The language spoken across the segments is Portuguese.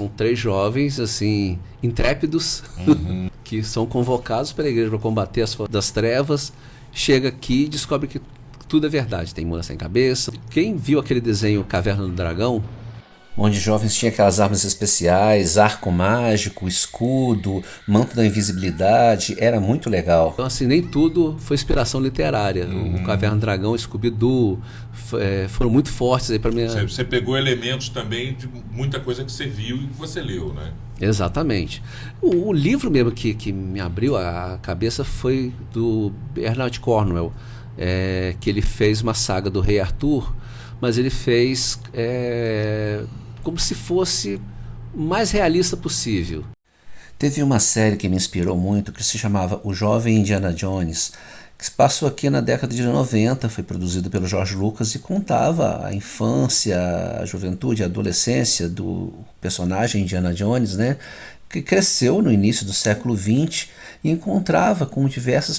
São 3 jovens, assim, intrépidos, que são convocados pela igreja para combater as forças das trevas. Chega aqui e descobre que tudo é verdade. Tem mula sem cabeça. Quem viu aquele desenho Caverna do Dragão, onde jovens tinham aquelas armas especiais, arco mágico, escudo, manto da invisibilidade, era muito legal. Então, assim, nem tudo foi inspiração literária. O Caverna do Dragão, o Scooby-Doo, foram muito fortes aí para mim. Você pegou elementos também de muita coisa que você viu e que você leu, né? Exatamente. O livro mesmo que me abriu a cabeça foi do Bernard Cornwell, que ele fez uma saga do Rei Arthur, mas ele fez como se fosse o mais realista possível. Teve uma série que me inspirou muito, que se chamava O Jovem Indiana Jones, que se passou aqui na década de 90, foi produzido pelo George Lucas e contava a infância, a juventude, a adolescência do personagem Indiana Jones, né, que cresceu no início do século XX e encontrava com diversas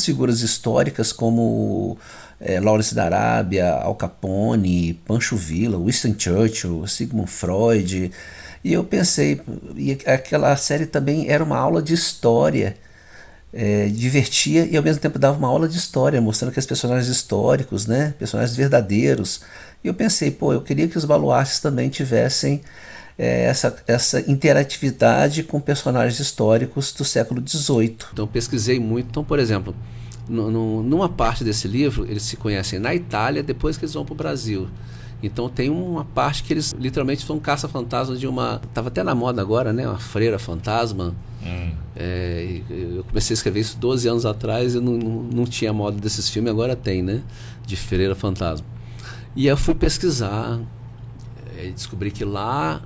figuras históricas como Lawrence da Arábia, Al Capone, Pancho Villa, Winston Churchill, Sigmund Freud. E eu pensei, e aquela série também era uma aula de história, divertia e ao mesmo tempo dava uma aula de história, mostrando que os personagens históricos, né, personagens verdadeiros. E eu pensei, eu queria que os baluartes também tivessem essa interatividade com personagens históricos do século XVIII. Então eu pesquisei muito. Então, por exemplo, numa parte desse livro, eles se conhecem na Itália depois que eles vão para o Brasil. Então tem uma parte que eles literalmente são caça-fantasmas de uma... Estava até na moda agora, né? Uma freira fantasma. Eu comecei a escrever isso 12 anos atrás e não tinha moda desses filmes, agora tem, né? De freira fantasma. E aí eu fui pesquisar e descobri que lá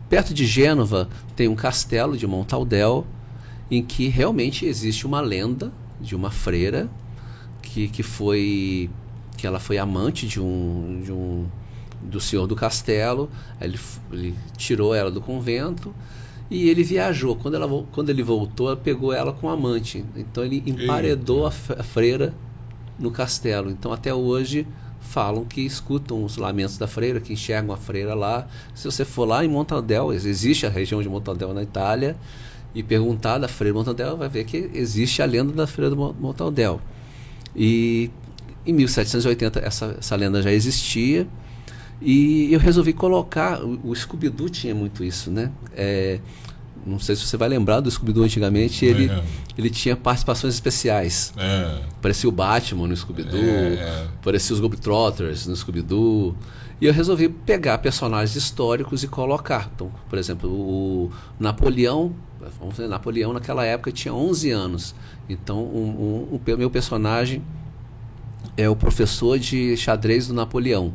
perto de Gênova tem um castelo de Montaldel em que realmente existe uma lenda de uma freira que ela foi amante do senhor do castelo. Ele tirou ela do convento e ele viajou. Quando ele voltou, ela pegou ela com amante. Então ele emparedou a freira no castelo. Então até hoje falam que escutam os lamentos da freira, que enxergam a freira lá. Se você for lá em Montaldel, existe a região de Montaldel na Itália, e perguntar da freira de Montaldel, vai ver que existe a lenda da freira de Montaldel. E em 1780 essa lenda já existia, e eu resolvi colocar... O Scooby-Doo tinha muito isso, né? Não sei se você vai lembrar do Scooby-Doo antigamente, ele tinha participações especiais. Parecia o Batman no Scooby-Doo, parecia os Globetrotters no Scooby-Doo. E eu resolvi pegar personagens históricos e colocar. Então, por exemplo, o Napoleão, vamos dizer, Napoleão naquela época tinha 11 anos. Então, o meu personagem é o professor de xadrez do Napoleão.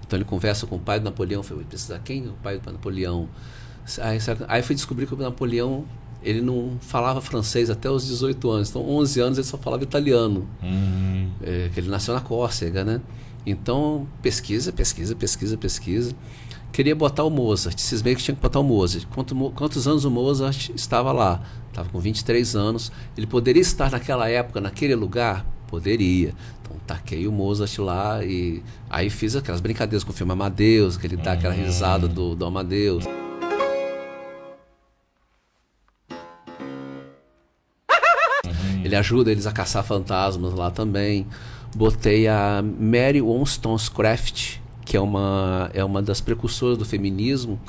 Então ele conversa com o pai do Napoleão, foi precisar quem é o pai do Napoleão? Aí fui descobrir que o Napoleão, ele não falava francês até os 18 anos. Então, 11 anos ele só falava italiano. Que ele nasceu na Córcega, né? Então, pesquisa. Queria botar o Mozart. Cismei que tinha que botar o Mozart. Quantos anos o Mozart estava lá? Estava com 23 anos. Ele poderia estar naquela época, naquele lugar? Poderia. Então, taquei o Mozart lá e aí fiz aquelas brincadeiras com o filme Amadeus, que ele dá aquela risada do Amadeus. Ele ajuda eles a caçar fantasmas lá também. Botei a Mary Wollstonecraft, que é uma das precursoras do feminismo,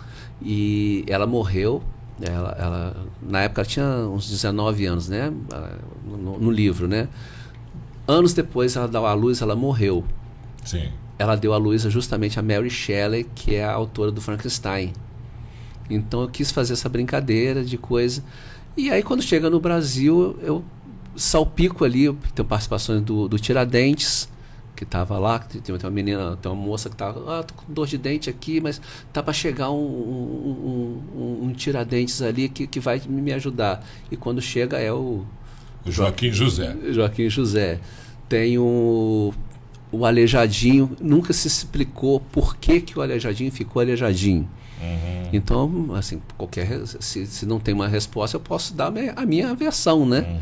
e ela morreu. Ela na época ela tinha uns 19 anos, né? No livro, né? Anos depois ela deu à luz, ela morreu. Sim. Ela deu à luz justamente a Mary Shelley, que é a autora do Frankenstein. Então eu quis fazer essa brincadeira de coisa. E aí quando chega no Brasil, eu salpico ali, eu tenho participações do Tiradentes, que estava lá, tem uma menina, tem uma moça que estava, tô com dor de dente aqui, mas tá para chegar um Tiradentes ali que vai me ajudar. E quando chega é o Joaquim José. Joaquim José. Tem o Aleijadinho, nunca se explicou por que o Aleijadinho ficou Aleijadinho. Então, assim, se não tem uma resposta, eu posso dar a minha versão, né?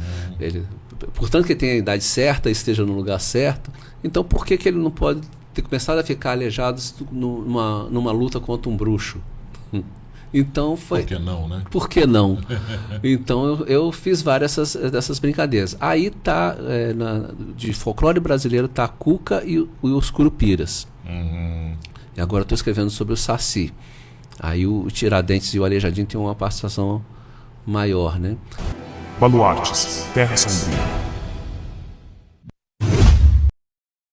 Portanto, que ele tenha a idade certa, esteja no lugar certo. Então, por que ele não pode ter começado a ficar aleijado numa luta contra um bruxo? Então foi... Por que não, né? Por que não? Então eu fiz várias dessas brincadeiras. Aí tá, de folclore brasileiro, tá a Cuca e os Curupiras. E agora eu estou escrevendo sobre o Saci. Aí o Tiradentes e o Aleijadinho tem uma participação maior, né? Baluartes, Terra Sombria.